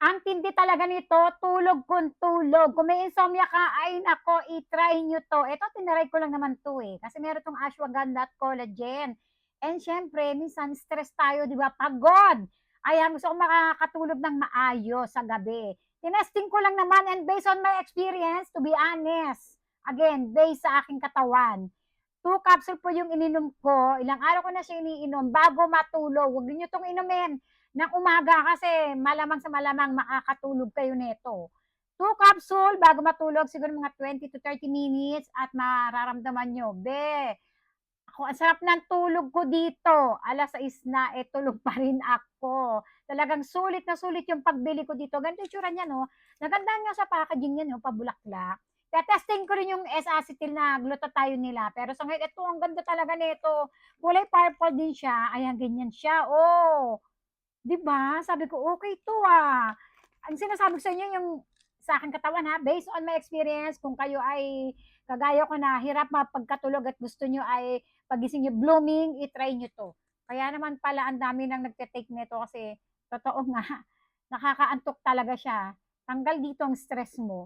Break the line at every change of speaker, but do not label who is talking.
Ang tindi talaga nito, tulog kung tulog. Kung may insomnia ka, ay nako, i-try nyo 'to. Ito tinry ko lang naman 'to, eh, kasi meron 'tong ashwagandha at collagen. And siyempre minsan stress tayo, 'di ba, pagod. Ayan, gusto ko makakatulog ng maayos sa gabi. Tinesting ko lang naman and based on my experience, to be honest, again, based sa aking katawan, 2 capsule po yung ininom ko. Ilang araw ko na siya iniinom bago matulog. Huwag niyo 'tong inumin ng umaga kasi malamang sa malamang makakatulog kayo nito. 2 capsule bago matulog, siguro mga 20 to 30 minutes at mararamdaman nyo, be, ako, ang sarap ng tulog ko dito. 6:00 na, eh, tulog pa rin ako. Talagang sulit na sulit yung pagbili ko dito. Ganito yung tsura niya, no? Nagandahan nga sa packaging niya, no? Pabulaklak. Testing ko rin yung S-acetyl na glutathione nila. Pero sa ngayon, ito, ang ganda talaga nito. Kulay purple din siya. Ayan, ganyan siya. Oh, 'di ba? Sabi ko, okay to ah. Ang sinasabi ko sa inyo yung sa aking katawan ha, based on my experience, kung kayo ay kagaya ko na hirap mapagkatulog at gusto nyo ay pagising nyo blooming, i-try nyo to. Kaya naman pala ang dami nang nagte-take nito kasi totoo nga, nakakaantok talaga siya. Tanggal dito ang stress mo.